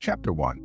Chapter 1.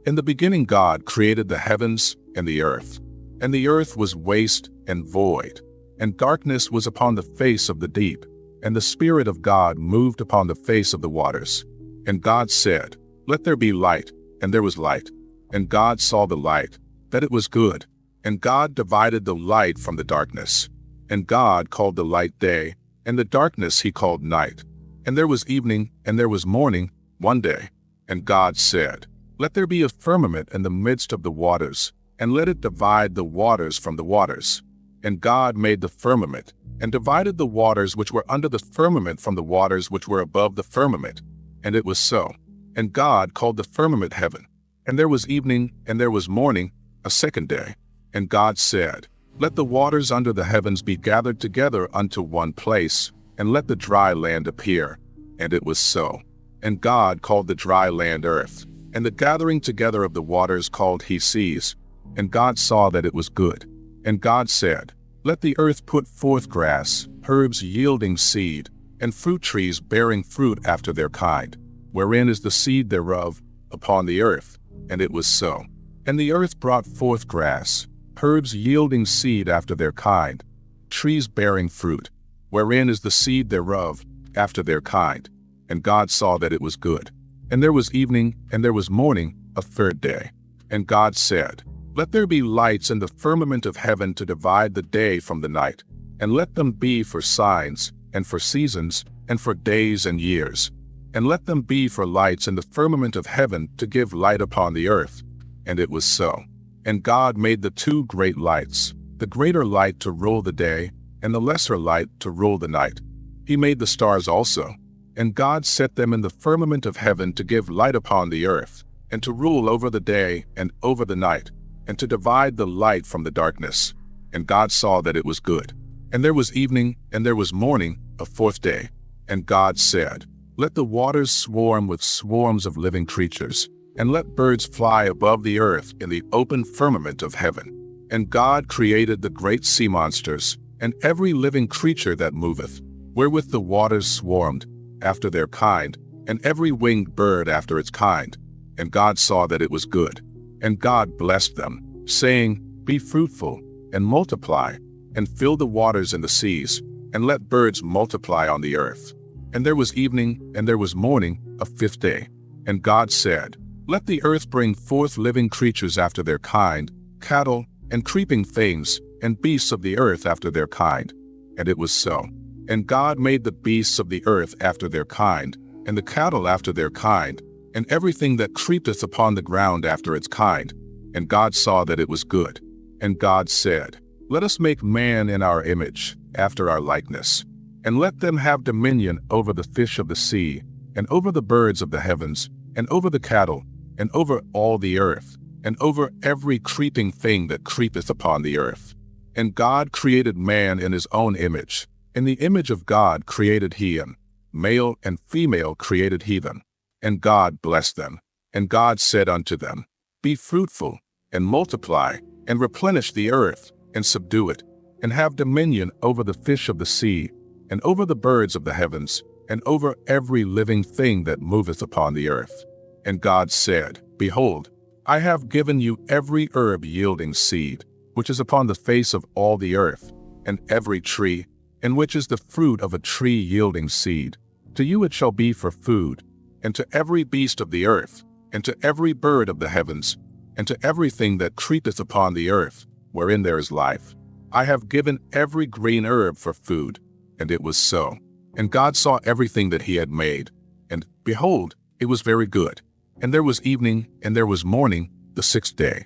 In the beginning God created the heavens and the earth was waste and void, and darkness was upon the face of the deep, and the Spirit of God moved upon the face of the waters. And God said, "Let there be light," and there was light. And God saw the light, that it was good. And God divided the light from the darkness. And God called the light day, and the darkness he called night. And there was evening, and there was morning, one day. And God said, "Let there be a firmament in the midst of the waters, and let it divide the waters from the waters." And God made the firmament, and divided the waters which were under the firmament from the waters which were above the firmament. And it was so. And God called the firmament heaven. And there was evening, and there was morning, a second day. And God said, "Let the waters under the heavens be gathered together unto one place, and let the dry land appear." And it was so. And God called the dry land earth, and the gathering together of the waters called he seas. And God saw that it was good. And God said, "Let the earth put forth grass, herbs yielding seed, and fruit trees bearing fruit after their kind, wherein is the seed thereof, upon the earth." And it was so. And the earth brought forth grass, herbs yielding seed after their kind, trees bearing fruit, wherein is the seed thereof, after their kind. And God saw that it was good. And there was evening, and there was morning, a third day. And God said, "Let there be lights in the firmament of heaven to divide the day from the night, and let them be for signs, and for seasons, and for days and years. And let them be for lights in the firmament of heaven to give light upon the earth." And it was so. And God made the two great lights, the greater light to rule the day, and the lesser light to rule the night. He made the stars also. And God set them in the firmament of heaven to give light upon the earth, and to rule over the day and over the night, and to divide the light from the darkness. And God saw that it was good. And there was evening, and there was morning, a fourth day. And God said, "Let the waters swarm with swarms of living creatures, and let birds fly above the earth in the open firmament of heaven." And God created the great sea monsters, and every living creature that moveth, wherewith the waters swarmed, after their kind, and every winged bird after its kind. And God saw that it was good. And God blessed them, saying, "Be fruitful, and multiply, and fill the waters in the seas, and let birds multiply on the earth." And there was evening, and there was morning, a fifth day. And God said, "Let the earth bring forth living creatures after their kind, cattle, and creeping things, and beasts of the earth after their kind." And it was so. And God made the beasts of the earth after their kind, and the cattle after their kind, and everything that creepeth upon the ground after its kind. And God saw that it was good. And God said, "Let us make man in our image, after our likeness, and let them have dominion over the fish of the sea, and over the birds of the heavens, and over the cattle, and over all the earth, and over every creeping thing that creepeth upon the earth." And God created man in his own image. In the image of God created he him. Male and female created he them. And God blessed them. And God said unto them, "Be fruitful, and multiply, and replenish the earth, and subdue it, and have dominion over the fish of the sea, and over the birds of the heavens, and over every living thing that moveth upon the earth." And God said, "Behold, I have given you every herb yielding seed, which is upon the face of all the earth, and every tree, in which is the fruit of a tree yielding seed. To you it shall be for food, and to every beast of the earth, and to every bird of the heavens, and to everything that creepeth upon the earth, wherein there is life. I have given every green herb for food." And it was so. And God saw everything that he had made, and behold, it was very good. And there was evening, and there was morning, the sixth day.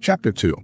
Chapter 2.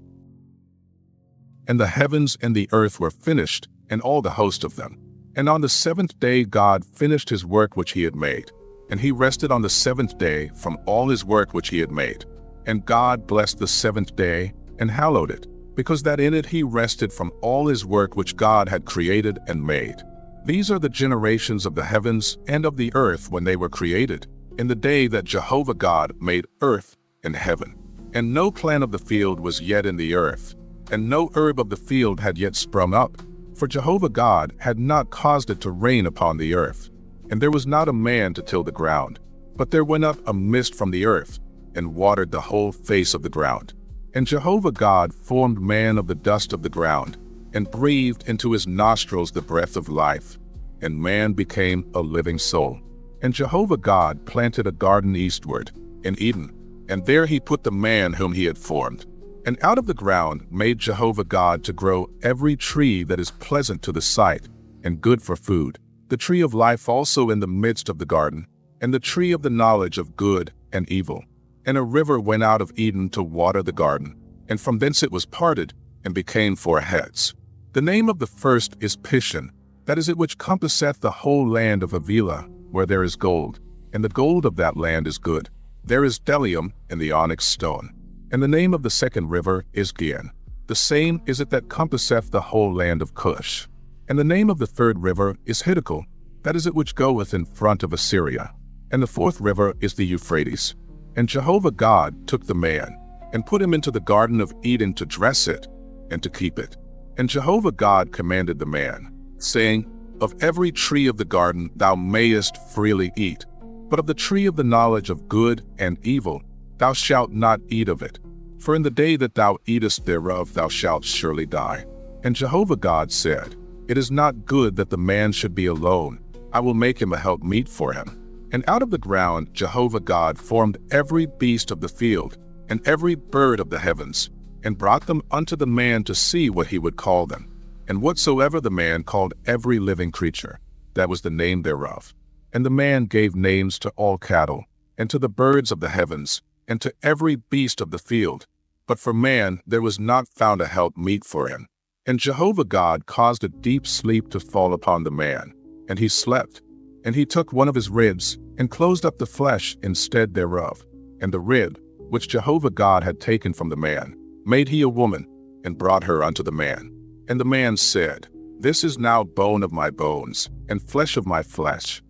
And the heavens and the earth were finished, and all the host of them. And on the seventh day God finished his work which he had made. And he rested on the seventh day from all his work which he had made. And God blessed the seventh day, and hallowed it, because that in it he rested from all his work which God had created and made. These are the generations of the heavens and of the earth when they were created, in the day that Jehovah God made earth and heaven. And no plant of the field was yet in the earth, and no herb of the field had yet sprung up, for Jehovah God had not caused it to rain upon the earth. And there was not a man to till the ground. But there went up a mist from the earth, and watered the whole face of the ground. And Jehovah God formed man of the dust of the ground, and breathed into his nostrils the breath of life, and man became a living soul. And Jehovah God planted a garden eastward, in Eden, and there he put the man whom he had formed. And out of the ground made Jehovah God to grow every tree that is pleasant to the sight, and good for food, the tree of life also in the midst of the garden, and the tree of the knowledge of good and evil. And a river went out of Eden to water the garden, and from thence it was parted, and became four heads. The name of the first is Pishon, that is it which compasseth the whole land of Havilah, where there is gold, and the gold of that land is good. There is bdellium in the onyx stone. And the name of the second river is Gihon. The same is it that compasseth the whole land of Cush. And the name of the third river is Hiddekel, that is it which goeth in front of Assyria. And the fourth river is the Euphrates. And Jehovah God took the man, and put him into the garden of Eden to dress it, and to keep it. And Jehovah God commanded the man, saying, Of every tree of the garden thou mayest freely eat, but of the tree of the knowledge of good and evil thou shalt not eat of it. For in the day that thou eatest thereof thou shalt surely die. And Jehovah God said, It is not good that the man should be alone. I will make him a helpmeet for him. And out of the ground Jehovah God formed every beast of the field, and every bird of the heavens, and brought them unto the man to see what he would call them. And whatsoever the man called every living creature, that was the name thereof. And the man gave names to all cattle, and to the birds of the heavens, and to every beast of the field. But for man there was not found a helpmeet for him. And Jehovah God caused a deep sleep to fall upon the man, and he slept. And he took one of his ribs, and closed up the flesh instead thereof. And the rib, which Jehovah God had taken from the man, made he a woman, and brought her unto the man. And the man said, This is now bone of my bones, and flesh of my flesh.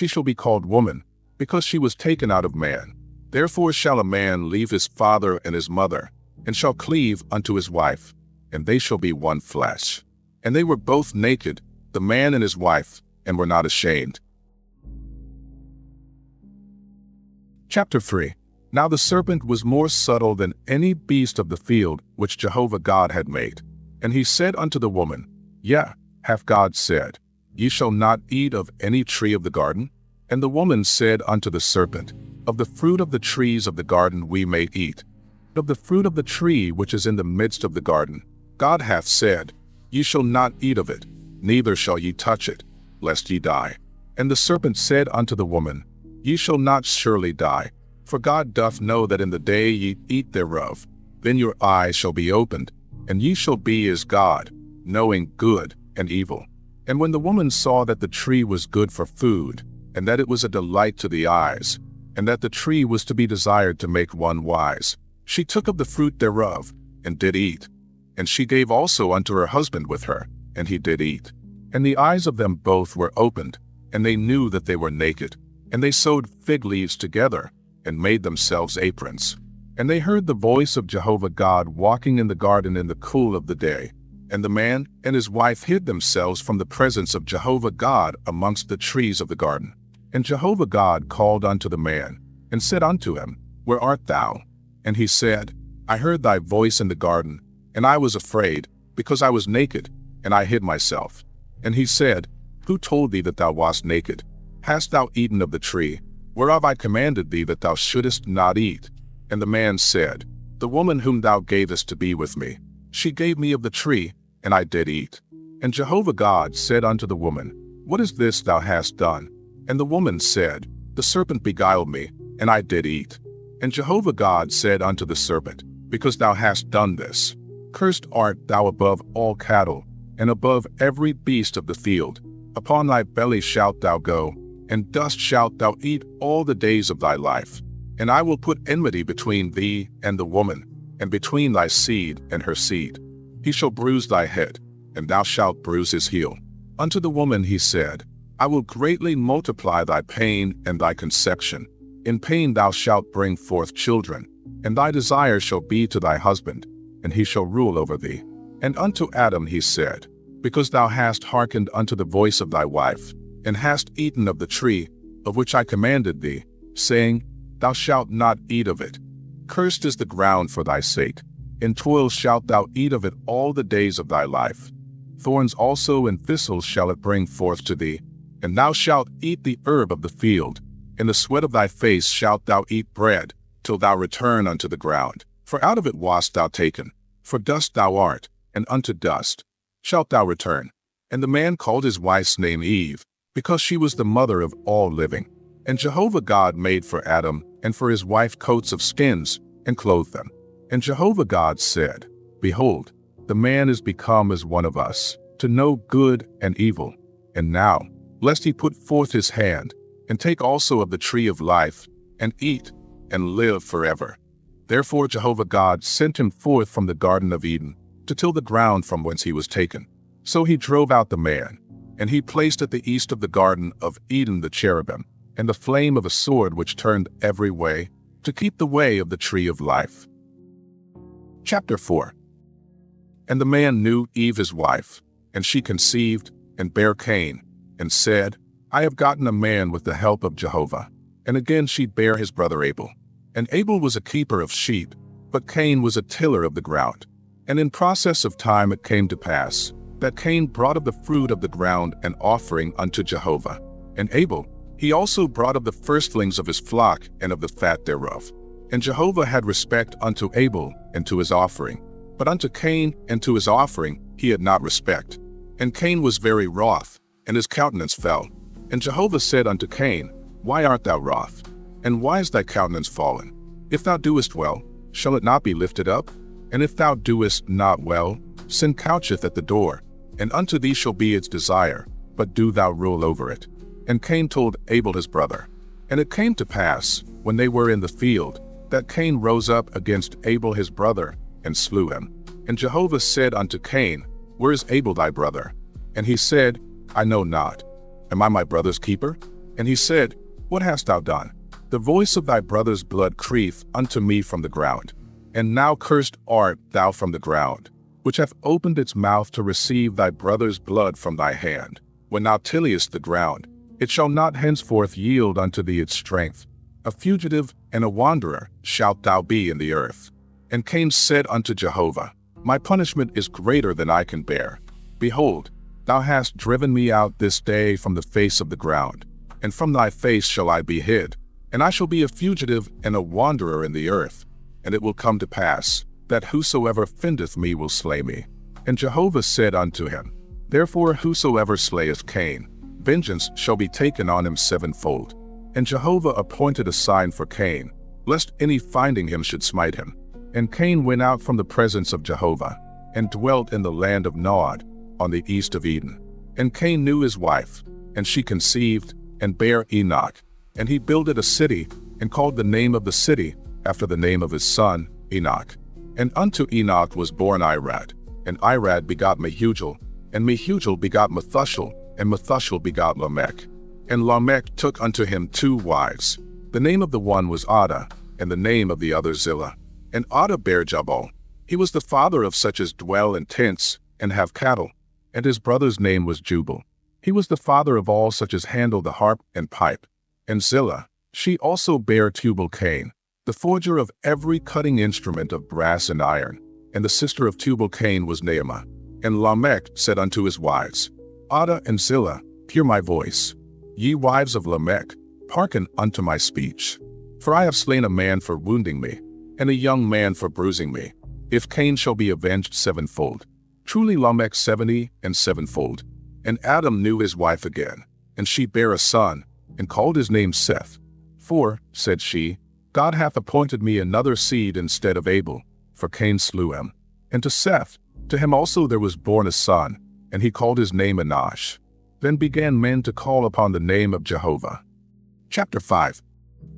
She shall be called woman, because she was taken out of man. Therefore shall a man leave his father and his mother, and shall cleave unto his wife, and they shall be one flesh. And they were both naked, the man and his wife, and were not ashamed. Chapter 3. Now the serpent was more subtle than any beast of the field which Jehovah God had made. And he said unto the woman, Yea, hath God said, Ye shall not eat of any tree of the garden? And the woman said unto the serpent, Of the fruit of the trees of the garden we may eat. But of the fruit of the tree which is in the midst of the garden, God hath said, Ye shall not eat of it, neither shall ye touch it, lest ye die. And the serpent said unto the woman, Ye shall not surely die, for God doth know that in the day ye eat thereof, then your eyes shall be opened, and ye shall be as God, knowing good and evil. And when the woman saw that the tree was good for food, and that it was a delight to the eyes, and that the tree was to be desired to make one wise, she took of the fruit thereof, and did eat. And she gave also unto her husband with her, and he did eat. And the eyes of them both were opened, and they knew that they were naked. And they sewed fig leaves together, and made themselves aprons. And they heard the voice of Jehovah God walking in the garden in the cool of the day. And the man and his wife hid themselves from the presence of Jehovah God amongst the trees of the garden. And Jehovah God called unto the man, and said unto him, Where art thou? And he said, I heard thy voice in the garden, and I was afraid, because I was naked, and I hid myself. And he said, Who told thee that thou wast naked? Hast thou eaten of the tree, whereof I commanded thee that thou shouldest not eat? And the man said, The woman whom thou gavest to be with me, she gave me of the tree, and I did eat. And Jehovah God said unto the woman, What is this thou hast done? And the woman said, The serpent beguiled me, and I did eat. And Jehovah God said unto the serpent, Because thou hast done this, cursed art thou above all cattle, and above every beast of the field. Upon thy belly shalt thou go, and dust shalt thou eat all the days of thy life. And I will put enmity between thee and the woman, and between thy seed and her seed. He shall bruise thy head, and thou shalt bruise his heel. Unto the woman he said, I will greatly multiply thy pain and thy conception. In pain thou shalt bring forth children, and thy desire shall be to thy husband, and he shall rule over thee. And unto Adam he said, Because thou hast hearkened unto the voice of thy wife, and hast eaten of the tree, of which I commanded thee, saying, Thou shalt not eat of it. Cursed is the ground for thy sake. In toil shalt thou eat of it all the days of thy life. Thorns also and thistles shall it bring forth to thee, and thou shalt eat the herb of the field. In the sweat of thy face shalt thou eat bread, till thou return unto the ground. For out of it wast thou taken. For dust thou art, and unto dust shalt thou return. And the man called his wife's name Eve, because she was the mother of all living. And Jehovah God made for Adam and for his wife coats of skins, and clothed them. And Jehovah God said, Behold, the man is become as one of us, to know good and evil. And now, lest he put forth his hand, and take also of the tree of life, and eat, and live forever. Therefore Jehovah God sent him forth from the Garden of Eden, to till the ground from whence he was taken. So he drove out the man, and he placed at the east of the Garden of Eden the cherubim, and the flame of a sword which turned every way, to keep the way of the tree of life. Chapter 4. And the man knew Eve his wife, and she conceived, and bare Cain, and said, I have gotten a man with the help of Jehovah. And again she bare his brother Abel. And Abel was a keeper of sheep, but Cain was a tiller of the ground. And in process of time it came to pass, that Cain brought of the fruit of the ground an offering unto Jehovah. And Abel, he also brought of the firstlings of his flock and of the fat thereof. And Jehovah had respect unto Abel and to his offering, but unto Cain and to his offering he had not respect. And Cain was very wroth, and his countenance fell. And Jehovah said unto Cain, Why art thou wroth? And why is thy countenance fallen? If thou doest well, shall it not be lifted up? And if thou doest not well, sin coucheth at the door, and unto thee shall be its desire, but do thou rule over it. And Cain told Abel his brother. And it came to pass, when they were in the field, that Cain rose up against Abel his brother, and slew him. And Jehovah said unto Cain, Where is Abel thy brother? And he said, I know not. Am I my brother's keeper? And he said, What hast thou done? The voice of thy brother's blood crieth unto me from the ground. And now cursed art thou from the ground, which hath opened its mouth to receive thy brother's blood from thy hand. When thou tillest the ground, it shall not henceforth yield unto thee its strength. A fugitive and a wanderer shalt thou be in the earth. And Cain said unto Jehovah, My punishment is greater than I can bear. Behold, thou hast driven me out this day from the face of the ground, and from thy face shall I be hid, and I shall be a fugitive and a wanderer in the earth. And it will come to pass, that whosoever findeth me will slay me. And Jehovah said unto him, Therefore whosoever slayeth Cain, vengeance shall be taken on him sevenfold. And Jehovah appointed a sign for Cain, lest any finding him should smite him. And Cain went out from the presence of Jehovah, and dwelt in the land of Nod, on the east of Eden. And Cain knew his wife, and she conceived, and bare Enoch. And he builded a city, and called the name of the city after the name of his son, Enoch. And unto Enoch was born Irad, and Irad begot Mehujael, and Mehujael begot Methushel, and Methushel begot Lamech. And Lamech took unto him 2 wives. The name of the one was Ada, and the name of the other Zillah. And Ada bare Jabal. He was the father of such as dwell in tents, and have cattle. And his brother's name was Jubal. He was the father of all such as handle the harp and pipe. And Zillah, she also bare Tubal-Cain, the forger of every cutting instrument of brass and iron. And the sister of Tubal-Cain was Naamah. And Lamech said unto his wives, Ada and Zillah, hear my voice. Ye wives of Lamech, hearken unto my speech. For I have slain a man for wounding me, and a young man for bruising me. If Cain shall be avenged sevenfold, truly Lamech 70 and sevenfold. And Adam knew his wife again, and she bare a son, and called his name Seth. For, said she, God hath appointed me another seed instead of Abel, for Cain slew him. And to Seth, to him also there was born a son, and he called his name Enosh. Then began men to call upon the name of Jehovah. Chapter 5.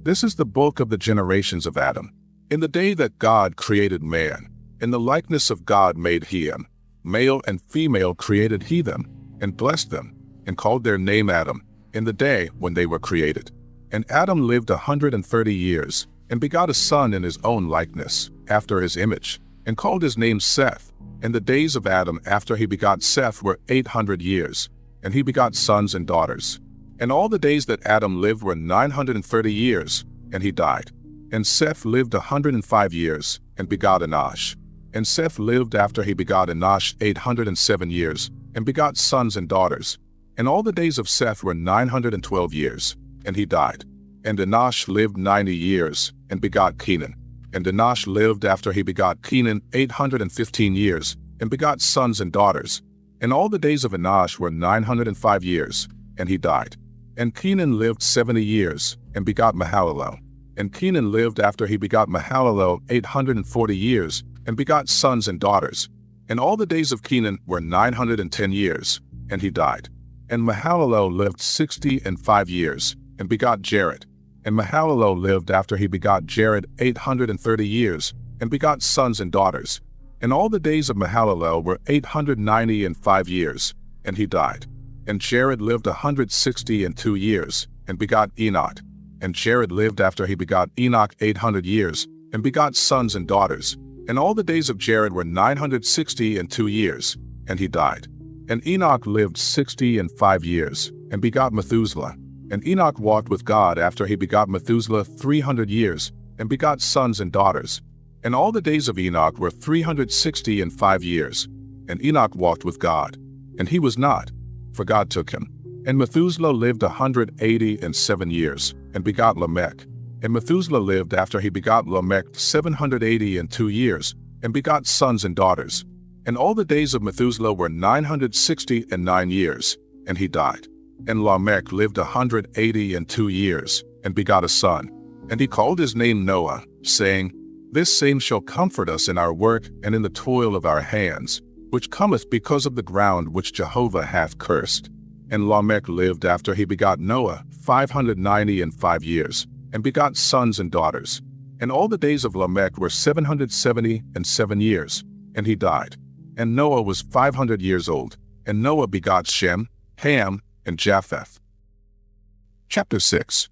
This is the book of the generations of Adam. In the day that God created man, in the likeness of God made he him. Male and female created he them, and blessed them, and called their name Adam, in the day when they were created. And Adam lived 130 years, and begot a son in his own likeness, after his image, and called his name Seth. And the days of Adam after he begot Seth were 800 years, and he begot sons and daughters. And all the days that Adam lived were 930 years, and he died. And Seth lived 105 years, and begot Enosh. And Seth lived after he begot Enosh 807 years, and begot sons and daughters. And all the days of Seth were 912 years, and he died. And Enosh lived 90 years, and begot Kenan. And Enosh lived after he begot Kenan 815 years, and begot sons and daughters. And all the days of Enosh were 905 years, and he died. And Kenan lived 70 years, and begot Mahalalel. And Kenan lived after he begot Mahalalel 840 years, and begot sons and daughters. And all the days of Kenan were 910 years, and he died. And Mahalalel lived 65 years, and begot Jared. And Mahalalel lived after he begot Jared 830 years, and begot sons and daughters. And all the days of Mahalalel were 895 years, and he died. And Jared lived 162 years, and begot Enoch. And Jared lived after he begot Enoch 800 years, and begot sons and daughters. And all the days of Jared were 962 years, and he died. And Enoch lived 65 years, and begot Methuselah. And Enoch walked with God after he begot Methuselah 300 years, and begot sons and daughters. And all the days of Enoch were 365 years, and Enoch walked with God. And he was not, for God took him. And Methuselah lived 187 years, and begot Lamech. And Methuselah lived after he begot Lamech 782 years, and begot sons and daughters. And all the days of Methuselah were 969 years, and he died. And Lamech lived 182 years, and begot a son. And he called his name Noah, saying, This same shall comfort us in our work and in the toil of our hands, which cometh because of the ground which Jehovah hath cursed. And Lamech lived after he begot Noah 595 years, and begot sons and daughters. And all the days of Lamech were 777 years, and he died. And Noah was 500 years old, and Noah begot Shem, Ham, and Japheth. Chapter 6.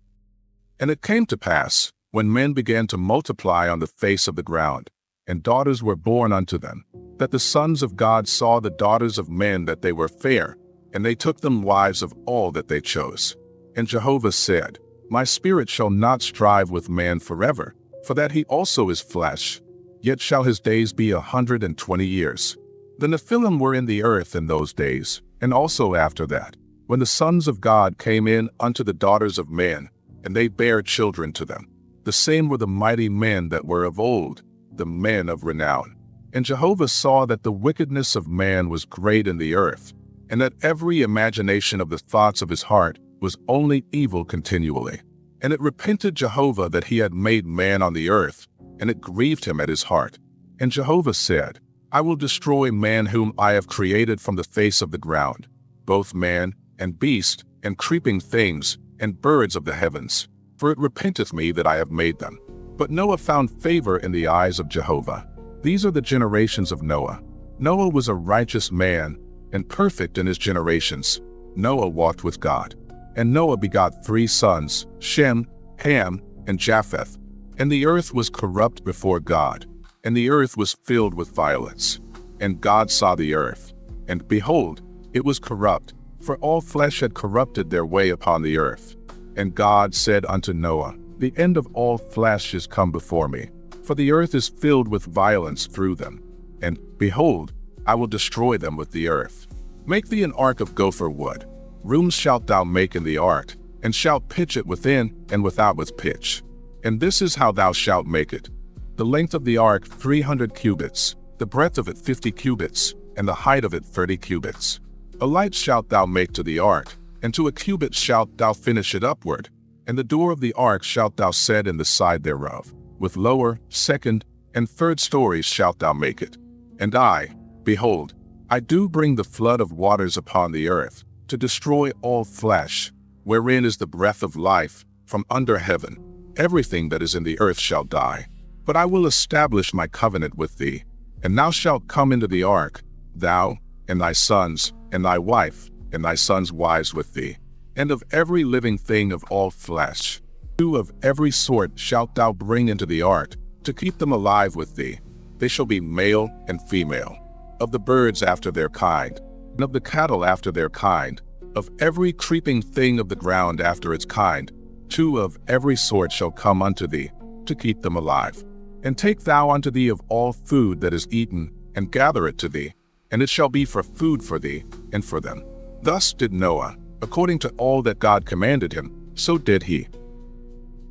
And it came to pass, when men began to multiply on the face of the ground, and daughters were born unto them, that the sons of God saw the daughters of men that they were fair, and they took them wives of all that they chose. And Jehovah said, My spirit shall not strive with man forever, for that he also is flesh, yet shall his days be 120 years. The Nephilim were in the earth in those days, and also after that, when the sons of God came in unto the daughters of men, and they bare children to them. The same were the mighty men that were of old, the men of renown. And Jehovah saw that the wickedness of man was great in the earth, and that every imagination of the thoughts of his heart was only evil continually. And it repented Jehovah that he had made man on the earth, and it grieved him at his heart. And Jehovah said, I will destroy man whom I have created from the face of the ground, both man and beast, and creeping things, and birds of the heavens. For it repenteth me that I have made them. But Noah found favor in the eyes of Jehovah. These are the generations of Noah. Noah was a righteous man, and perfect in his generations. Noah walked with God. And Noah begot 3 sons, Shem, Ham, and Japheth. And the earth was corrupt before God, and the earth was filled with violence. And God saw the earth, and behold, it was corrupt, for all flesh had corrupted their way upon the earth. And God said unto Noah, The end of all flesh is come before me, for the earth is filled with violence through them. And, behold, I will destroy them with the earth. Make thee an ark of gopher wood. Rooms shalt thou make in the ark, and shalt pitch it within and without with pitch. And this is how thou shalt make it. The length of the ark 300 cubits, the breadth of it 50 cubits, and the height of it 30 cubits. A light shalt thou make to the ark, and to a cubit shalt thou finish it upward. And the door of the ark shalt thou set in the side thereof. With lower, second, and third stories shalt thou make it. And I, behold, I do bring the flood of waters upon the earth, to destroy all flesh, wherein is the breath of life, from under heaven. Everything that is in the earth shall die. But I will establish my covenant with thee, and thou shalt come into the ark, thou, and thy sons, and thy wife, and thy sons' wives with thee. And of every living thing of all flesh, 2 of every sort shalt thou bring into the ark, to keep them alive with thee. They shall be male and female. Of the birds after their kind, and of the cattle after their kind, Of every creeping thing of the ground after its kind, 2 of every sort shall come unto thee, to keep them alive. And take thou unto thee of all food that is eaten, and gather it to thee, and it shall be for food for thee, and for them. Thus did Noah, according to all that God commanded him, so did he.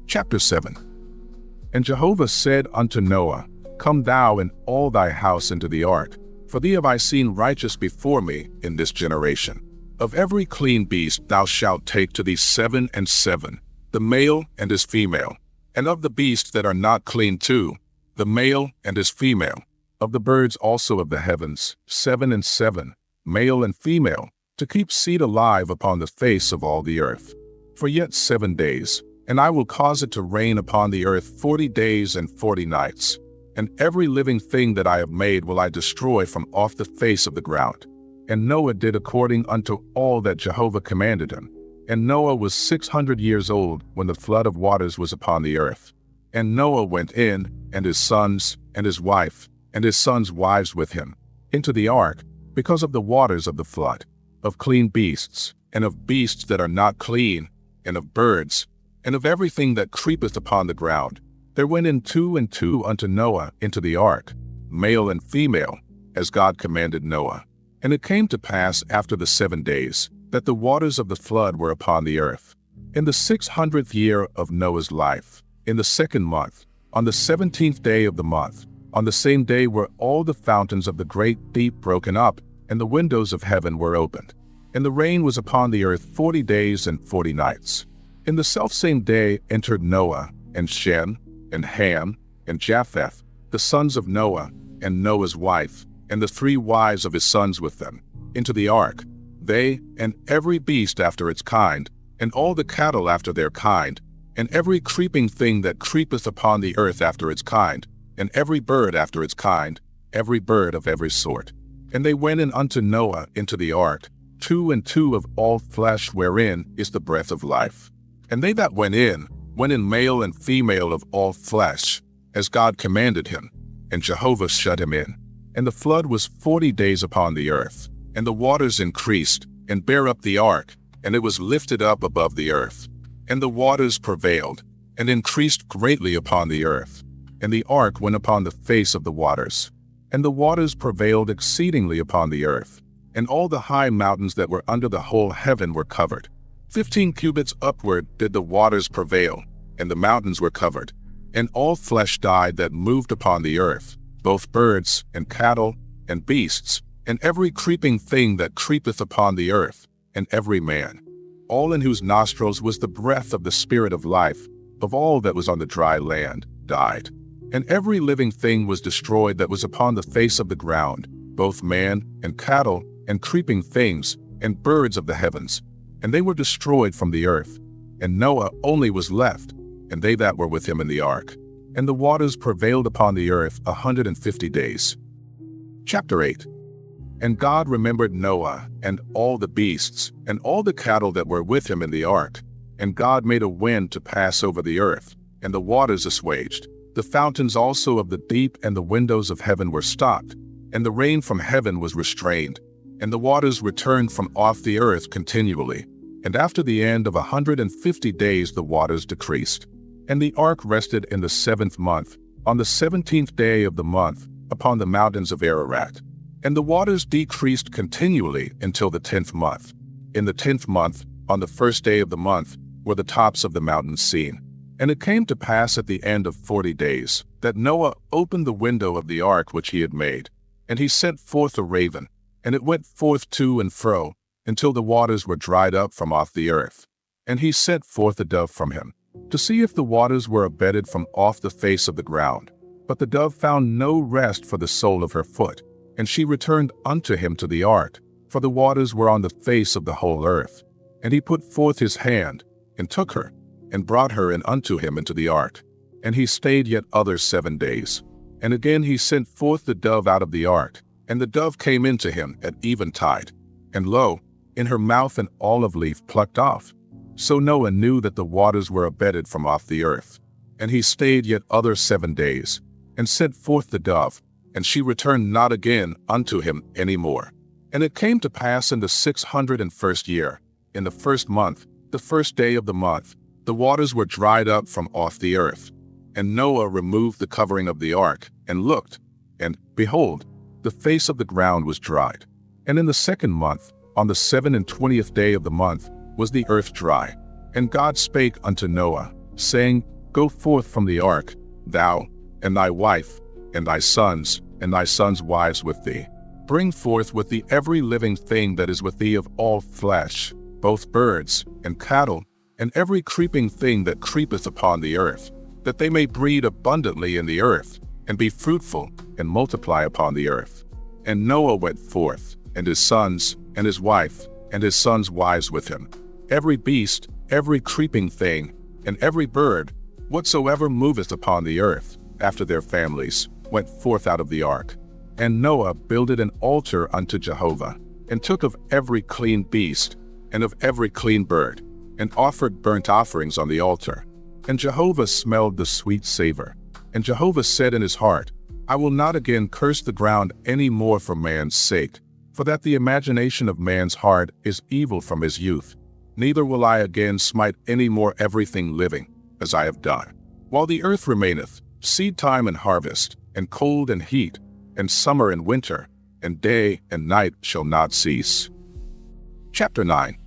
Chapter 7. And Jehovah said unto Noah, Come thou and all thy house into the ark, for thee have I seen righteous before me in this generation. Of every clean beast thou shalt take to thee 7 and 7, the male and his female, and of the beasts that are not clean 2, the male and his female, of the birds also of the heavens, 7 and 7, male and female, to keep seed alive upon the face of all the earth. For yet 7 days, and I will cause it to rain upon the earth 40 days and 40 nights, and every living thing that I have made will I destroy from off the face of the ground. And Noah did according unto all that Jehovah commanded him. And Noah was 600 years old when the flood of waters was upon the earth. And Noah went in, and his sons, and his wife, and his sons' wives with him, into the ark, because of the waters of the flood, of clean beasts, and of beasts that are not clean, and of birds, and of everything that creepeth upon the ground. There went in 2 and 2 unto Noah into the ark, male and female, as God commanded Noah. And it came to pass after the 7 days, that the waters of the flood were upon the earth. In the 600th year of Noah's life, in the 2nd month, on the 17th day of the month, on the same day were all the fountains of the great deep broken up, and the windows of heaven were opened. And the rain was upon the earth 40 days and 40 nights. In the selfsame day entered Noah, and Shem, and Ham, and Japheth, the sons of Noah, and Noah's wife, and the 3 wives of his sons with them, into the ark, they, and every beast after its kind, and all the cattle after their kind, and every creeping thing that creepeth upon the earth after its kind, and every bird after its kind, every bird of every sort. And they went in unto Noah into the ark, 2 and 2 of all flesh wherein is the breath of life. And they that went in male and female of all flesh, as God commanded him, and Jehovah shut him in. And the flood was 40 days upon the earth, and the waters increased, and bare up the ark, and it was lifted up above the earth. And the waters prevailed, and increased greatly upon the earth. And the ark went upon the face of the waters. And the waters prevailed exceedingly upon the earth, and all the high mountains that were under the whole heaven were covered. 15 cubits upward did the waters prevail, and the mountains were covered. And all flesh died that moved upon the earth, both birds, and cattle, and beasts, and every creeping thing that creepeth upon the earth, and every man, all in whose nostrils was the breath of the Spirit of life, of all that was on the dry land, died. And every living thing was destroyed that was upon the face of the ground, both man, and cattle, and creeping things, and birds of the heavens, and they were destroyed from the earth. And Noah only was left, and they that were with him in the ark. And the waters prevailed upon the earth 150 days. Chapter 8. And God remembered Noah, and all the beasts, and all the cattle that were with him in the ark. And God made a wind to pass over the earth, and the waters assuaged. The fountains also of the deep and the windows of heaven were stopped, and the rain from heaven was restrained, and the waters returned from off the earth continually. And after the end of 150 days the waters decreased. And the ark rested in the 7th month, on the 17th day of the month, upon the mountains of Ararat. And the waters decreased continually until the 10th month. In the 10th month, on the 1st day of the month, were the tops of the mountains seen. And it came to pass at the end of 40 days, that Noah opened the window of the ark which he had made. And he sent forth a raven, and it went forth to and fro, until the waters were dried up from off the earth. And he sent forth a dove from him, to see if the waters were abated from off the face of the ground. But the dove found no rest for the sole of her foot, and she returned unto him to the ark, for the waters were on the face of the whole earth. And he put forth his hand, and took her, and brought her in unto him into the ark. And he stayed yet other 7 days. And again he sent forth the dove out of the ark, and the dove came into him at eventide. And lo, in her mouth an olive leaf plucked off. So Noah knew that the waters were abated from off the earth. And he stayed yet other 7 days, and sent forth the dove, and she returned not again unto him any more. And it came to pass in the 601st year, in the first month, the first day of the month, the waters were dried up from off the earth. And Noah removed the covering of the ark, and looked, and, behold, the face of the ground was dried. And in the second month, on the 27th day of the month, was the earth dry. And God spake unto Noah, saying, Go forth from the ark, thou, and thy wife, and thy sons wives with thee. Bring forth with thee every living thing that is with thee of all flesh, both birds, and cattle, and every creeping thing that creepeth upon the earth, that they may breed abundantly in the earth, and be fruitful, and multiply upon the earth. And Noah went forth, and his sons, and his wife, and his sons' wives with him. Every beast, every creeping thing, and every bird, whatsoever moveth upon the earth, after their families, went forth out of the ark. And Noah builded an altar unto Jehovah, and took of every clean beast, and of every clean bird, and offered burnt offerings on the altar. And Jehovah smelled the sweet savor. And Jehovah said in his heart, I will not again curse the ground any more for man's sake, for that the imagination of man's heart is evil from his youth. Neither will I again smite any more everything living, as I have done. While the earth remaineth, seed time and harvest, and cold and heat, and summer and winter, and day and night shall not cease. Chapter 9.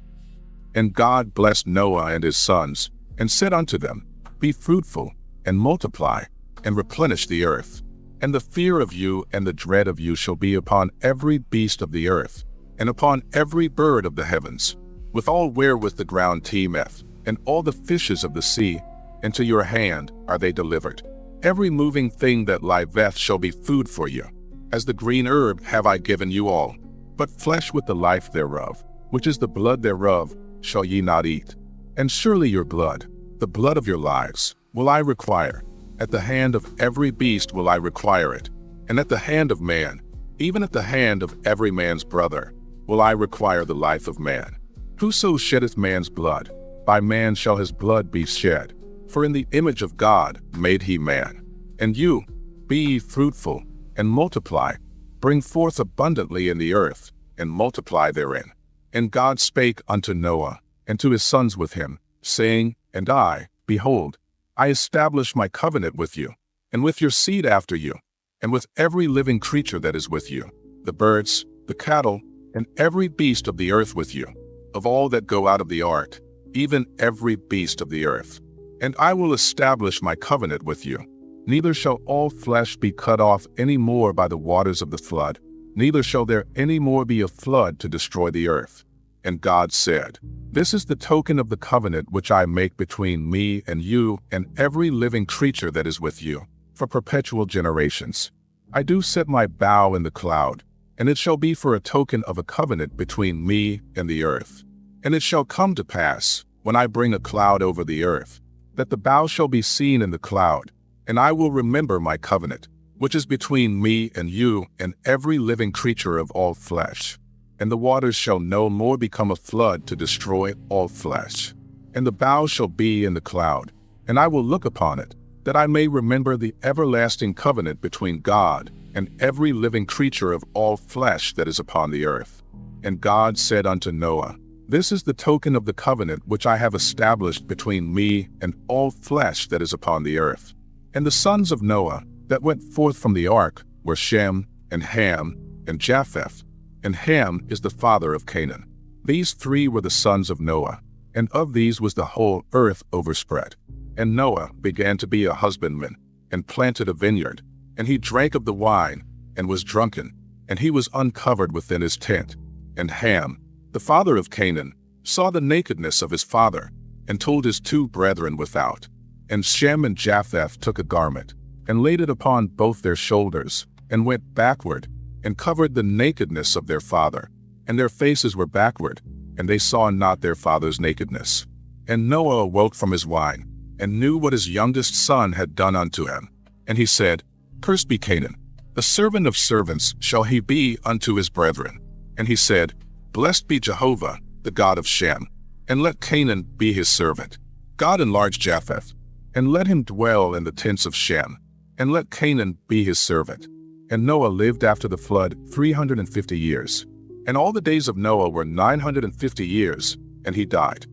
And God blessed Noah and his sons, and said unto them, Be fruitful, and multiply, and replenish the earth. And the fear of you and the dread of you shall be upon every beast of the earth, and upon every bird of the heavens, with all wherewith the ground teemeth, and all the fishes of the sea, into your hand are they delivered. Every moving thing that liveth shall be food for you. As the green herb have I given you all, but flesh with the life thereof, which is the blood thereof, shall ye not eat. And surely your blood, the blood of your lives, will I require. At the hand of every beast will I require it, and at the hand of man, even at the hand of every man's brother, will I require the life of man. Whoso sheddeth man's blood, by man shall his blood be shed. For in the image of God made he man. And you, be ye fruitful, and multiply, bring forth abundantly in the earth, and multiply therein. And God spake unto Noah, and to his sons with him, saying, And I, behold, I establish my covenant with you, and with your seed after you, and with every living creature that is with you, the birds, the cattle, and every beast of the earth with you, of all that go out of the ark, even every beast of the earth. And I will establish my covenant with you. Neither shall all flesh be cut off any more by the waters of the flood, neither shall there any more be a flood to destroy the earth. And God said, This is the token of the covenant which I make between me and you and every living creature that is with you, for perpetual generations. I do set my bow in the cloud, and it shall be for a token of a covenant between me and the earth. And it shall come to pass, when I bring a cloud over the earth, that the bow shall be seen in the cloud, and I will remember my covenant, which is between me and you and every living creature of all flesh. And the waters shall no more become a flood to destroy all flesh. And the bow shall be in the cloud, and I will look upon it, that I may remember the everlasting covenant between God and every living creature of all flesh that is upon the earth. And God said unto Noah, This is the token of the covenant which I have established between me and all flesh that is upon the earth. And the sons of Noah that went forth from the ark were Shem, and Ham, and Japheth. And Ham is the father of Canaan. These three were the sons of Noah, and of these was the whole earth overspread. And Noah began to be a husbandman, and planted a vineyard, and he drank of the wine, and was drunken, and he was uncovered within his tent. And Ham, the father of Canaan, saw the nakedness of his father, and told his two brethren without. And Shem and Japheth took a garment, and laid it upon both their shoulders, and went backward, and covered the nakedness of their father, and their faces were backward, and they saw not their father's nakedness. And Noah awoke from his wine, and knew what his youngest son had done unto him. And he said, Cursed be Canaan, the servant of servants shall he be unto his brethren. And he said, Blessed be Jehovah, the God of Shem, and let Canaan be his servant. God enlarge Japheth, and let him dwell in the tents of Shem, and let Canaan be his servant. And Noah lived after the flood 350 years. And all the days of Noah were 950 years, and he died.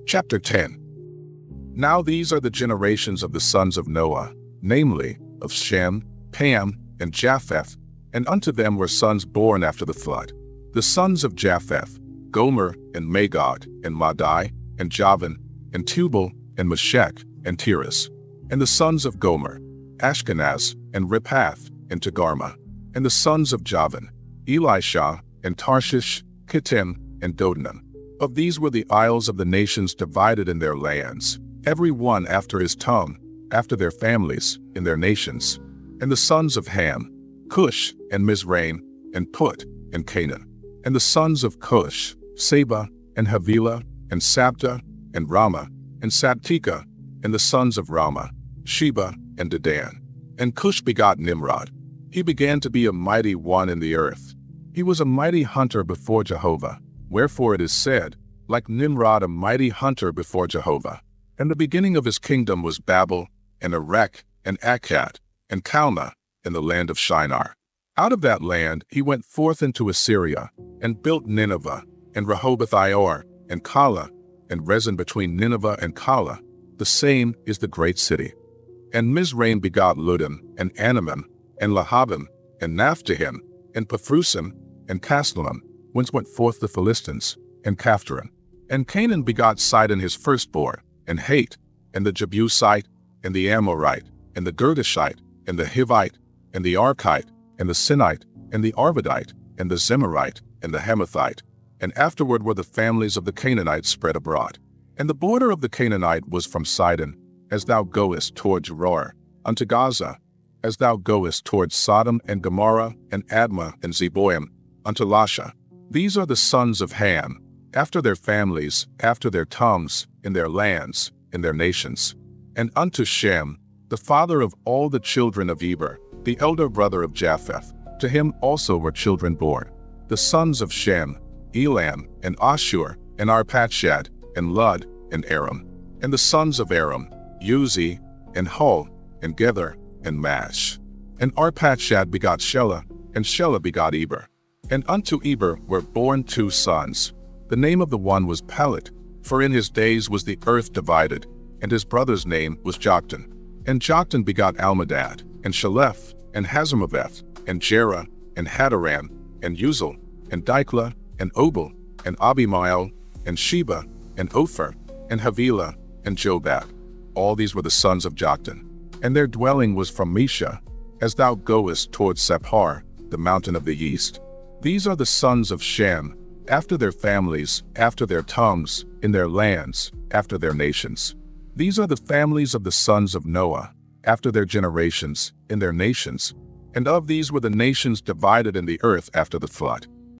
Chapter 10. Now these are the generations of the sons of Noah, namely, of Shem, Ham, and Japheth, and unto them were sons born after the flood. The sons of Japheth, Gomer, and Magog, and Madai, and Javan, and Tubal, and Meshech, and Tiras. And the sons of Gomer, Ashkenaz, and Riphath, and Togarmah. And the sons of Javan, Elisha, and Tarshish, Kittim, and Dodanim. Of these were the isles of the nations divided in their lands, every one after his tongue, after their families, in their nations. And the sons of Ham, Cush, and Mizraim, and Put, and Canaan. And the sons of Cush, Seba, and Havilah, and Sabta, and Ramah, and Sabteka. And the sons of Ramah, Sheba, and Dedan. And Cush begot Nimrod. He began to be a mighty one in the earth. He was a mighty hunter before Jehovah. Wherefore it is said, like Nimrod, a mighty hunter before Jehovah. And the beginning of his kingdom was Babel, and Erech, and Akkad, and Calneh, in the land of Shinar. Out of that land he went forth into Assyria, and built Nineveh, and Rehoboth-ior, and Calah, and Rezin between Nineveh and Calah. The same is the great city. And Mizraim begot Ludim, and Anamim, and Lahabim, and Naphtahim, and Pathrusim, and Casluhim, whence went forth the Philistines, and Caphtorim. And Canaan begot Sidon his firstborn, and Hate, and the Jebusite, and the Amorite, and the Girgashite, and the Hivite, and the Archite, and the Sinite, and the Arvadite, and the Zemarite, and the Hamathite. And afterward were the families of the Canaanites spread abroad. And the border of the Canaanite was from Sidon, as thou goest toward Gerar, unto Gaza, as thou goest toward Sodom and Gomorrah, and Admah and Zeboim, unto Lasha. These are the sons of Ham, after their families, after their tongues, in their lands, in their nations. And unto Shem, the father of all the children of Eber, the elder brother of Japheth, to him also were children born. The sons of Shem, Elam, and Ashur, and Arpachshad, and Lud, and Aram. And the sons of Aram, Uzi, and Hul, and Gether, and Mash. And Arpachshad begot Shelah, and Shelah begot Eber. And unto Eber were born 2 sons. The name of the one was Pelet, for in his days was the earth divided, and his brother's name was Joktan. And Joktan begot Almodad, and Shalef, and Hazarmaveth, and Jerah, and Hadaram, and Uzal, and Diklah, and Obal, and Abimael, and Sheba, and Ophir, and Havilah, and Jobab. All these were the sons of Joktan. And their dwelling was from Mesha, as thou goest toward Sephar, the mountain of the east. These are the sons of Shem, after their families, after their tongues, in their lands, after their nations. These are the families of the sons of Noah, after their generations, in their nations. And of these were the nations divided in the earth after the flood.